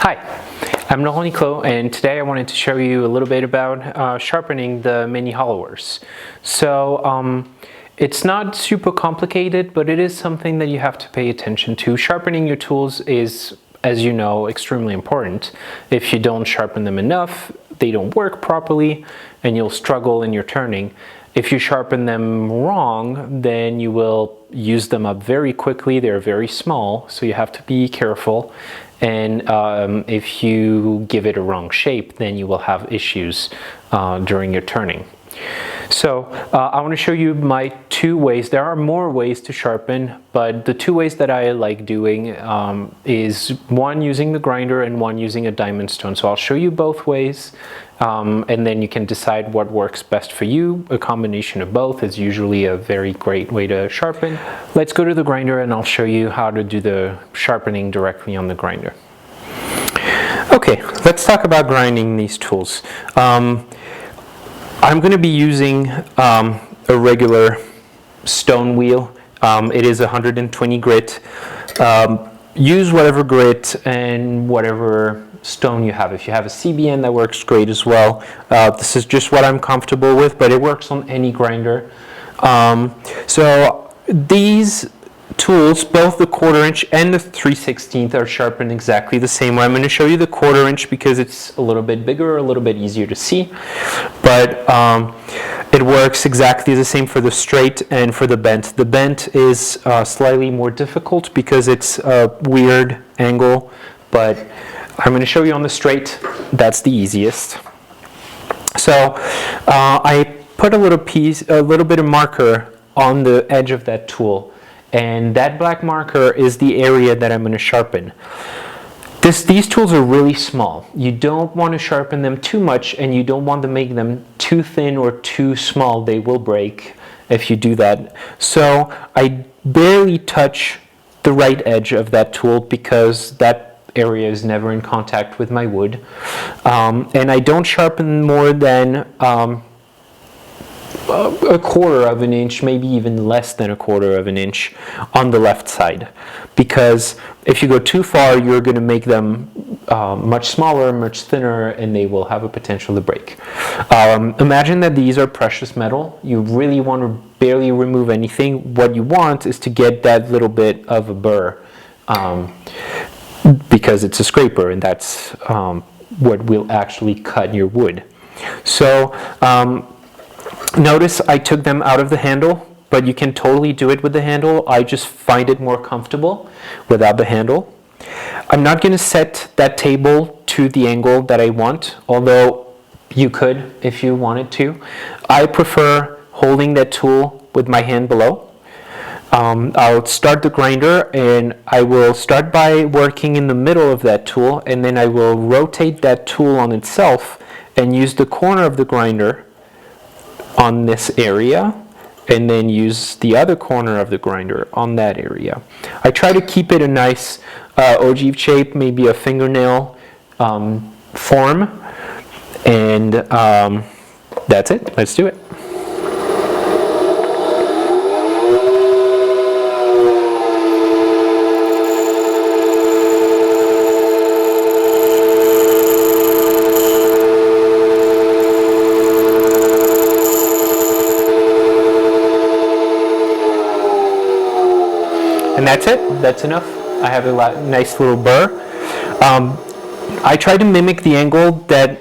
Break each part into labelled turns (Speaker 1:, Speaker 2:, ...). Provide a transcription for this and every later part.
Speaker 1: Hi, I'm Laurent Niclot, and today I wanted to show you a little bit about sharpening the mini hollowers. So it's not super complicated, but it is something that you have to pay attention to. Sharpening your tools is, as you know, extremely important. If you don't sharpen them enough, they don't work properly and you'll struggle in your turning. If you sharpen them wrong, then you will use them up very quickly. They're very small, so you have to be careful. And if you give it a wrong shape, then you will have issues during your turning. So I want to show you my two ways. There are more ways to sharpen, but the two ways that I like doing is one using the grinder and one using a diamond stone. So I'll show you both ways, and then you can decide what works best for you. A combination of both is usually a very great way to sharpen. Let's go to the grinder and I'll show you how to do the sharpening directly on the grinder. Okay, let's talk about grinding these tools. I'm going to be using a regular stone wheel. It is 120 grit. Use whatever grit and whatever stone you have. If you have a CBN, that works great as well. This is just what I'm comfortable with, but it works on any grinder. So these tools, both the 1/4 inch and the 3/16 are sharpened exactly the same way. I'm going to show you the 1/4 inch because it's a little bit bigger, a little bit easier to see, but it works exactly the same for the straight and for the bent. The bent is slightly more difficult because it's a weird angle, but I'm going to show you on the straight. That's the easiest. So I put a little bit of marker on the edge of that tool. And that black marker is the area that I'm going to sharpen. These tools are really small. You don't want to sharpen them too much, and you don't want to make them too thin or too small. They will break if you do that. So I barely touch the right edge of that tool because that area is never in contact with my wood. And I don't sharpen more than a 1/4 of an inch, maybe even less than a 1/4 of an inch on the left side, because if you go too far, you're going to make them much smaller, much thinner, and they will have a potential to break. Imagine that these are precious metal. You really want to barely remove anything. What you want is to get that little bit of a burr, because it's a scraper, and that's what will actually cut your wood. So notice I took them out of the handle, but you can totally do it with the handle. I just find it more comfortable without the handle. I'm not going to set that table to the angle that I want, although you could if you wanted to. I prefer holding that tool with my hand below. I'll start the grinder, and I will start by working in the middle of that tool, and then I will rotate that tool on itself and use the corner of the grinder on this area, and then use the other corner of the grinder on that area. I try to keep it a nice ogive shape, maybe a fingernail form, and that's it. Let's do it. And that's it. That's enough. I have a nice little burr. I try to mimic the angle that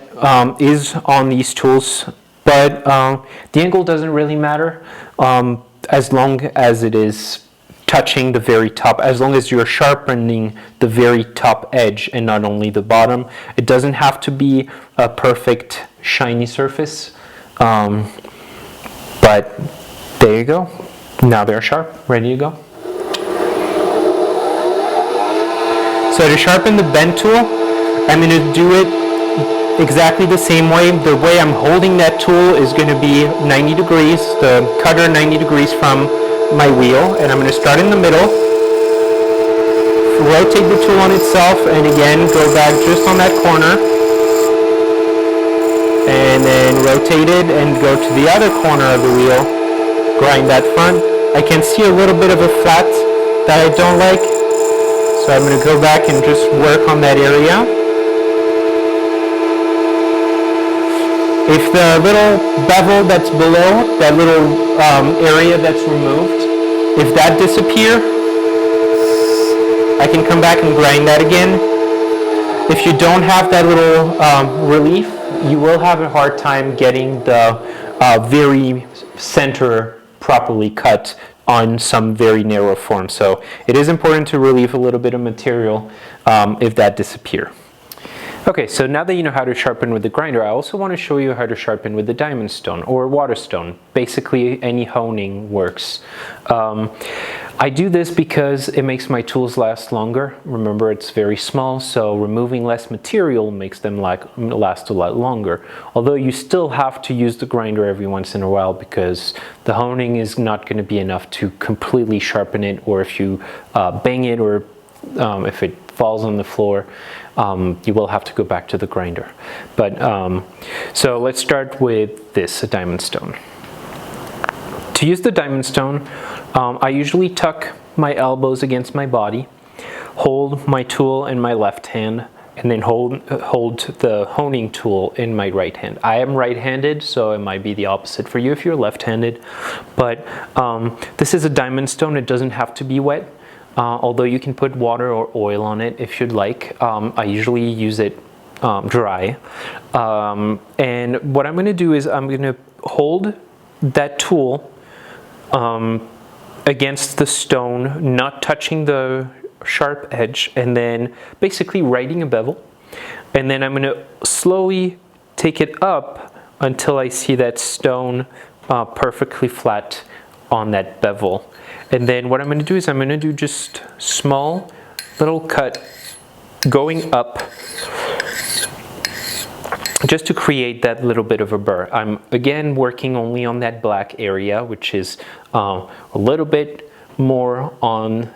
Speaker 1: is on these tools, but the angle doesn't really matter as long as it is touching the very top, as long as you're sharpening the very top edge and not only the bottom. It doesn't have to be a perfect shiny surface, but there you go. Now they're sharp, ready to go. So to sharpen the bend tool, I'm going to do it exactly the same way. The way I'm holding that tool is going to be 90 degrees, the cutter 90 degrees from my wheel, and I'm going to start in the middle, rotate the tool on itself, and again go back just on that corner, and then rotate it and go to the other corner of the wheel, grind that front. I can see a little bit of a flat that I don't like. So I'm going to go back and just work on that area. If the little bevel that's below, that little area that's removed, if that disappears, I can come back and grind that again. If you don't have that little relief, you will have a hard time getting the very center properly cut on some very narrow form. So it is important to relieve a little bit of material if that disappears. Okay, so now that you know how to sharpen with the grinder, I also want to show you how to sharpen with the diamond stone or water stone. Basically, any honing works. I do this because it makes my tools last longer. Remember, it's very small, so removing less material makes them last a lot longer. Although you still have to use the grinder every once in a while because the honing is not going to be enough to completely sharpen it, or if you bang it, or if it falls on the floor, you will have to go back to the grinder. But so let's start with this, a diamond stone. To use the diamond stone, I usually tuck my elbows against my body, hold my tool in my left hand, and then hold the honing tool in my right hand. I am right-handed, so it might be the opposite for you if you're left-handed. But this is a diamond stone. It doesn't have to be wet. Although you can put water or oil on it if you'd like. I usually use it dry. And what I'm going to do is I'm going to hold that tool against the stone, not touching the sharp edge, and then basically writing a bevel. And then I'm going to slowly take it up until I see that stone perfectly flat on that bevel. And then what I'm going to do is I'm going to do just small little cut going up, just to create that little bit of a burr. I'm again working only on that black area, which is a little bit more on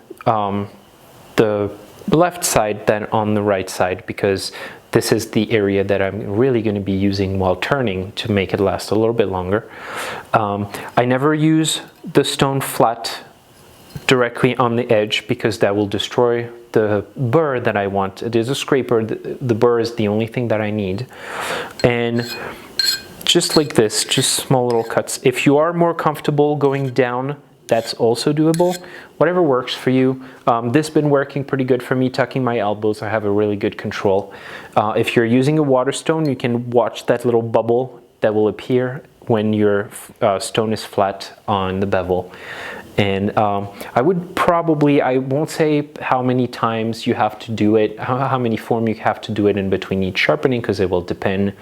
Speaker 1: the left side than on the right side, because this is the area that I'm really going to be using while turning to make it last a little bit longer. I never use the stone flat directly on the edge because that will destroy the burr that I want. It is a scraper. The burr is the only thing that I need. And just like this, just small little cuts. If you are more comfortable going down, that's also doable. Whatever works for you. This has been working pretty good for me, tucking my elbows. I have a really good control. If you're using a water stone, you can watch that little bubble that will appear when your stone is flat on the bevel. And I would probably, I won't say how many times you have to do it, how many form you have to do it in between each sharpening, because it will depend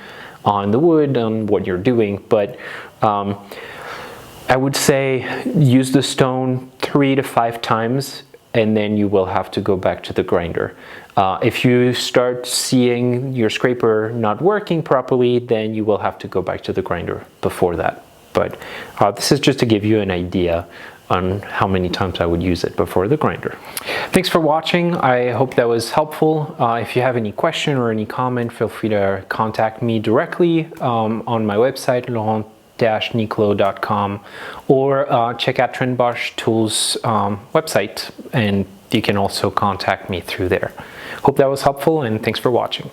Speaker 1: on the wood, on what you're doing. But I would say use the stone 3 to 5 times, and then you will have to go back to the grinder. If you start seeing your scraper not working properly, then you will have to go back to the grinder before that. But this is just to give you an idea on how many times I would use it before the grinder. Thanks for watching. I hope that was helpful. If you have any question or any comment, feel free to contact me directly on my website, Laurent-Niclot.com, or check out Trent Bosch Tools website, and you can also contact me through there. Hope that was helpful, and thanks for watching.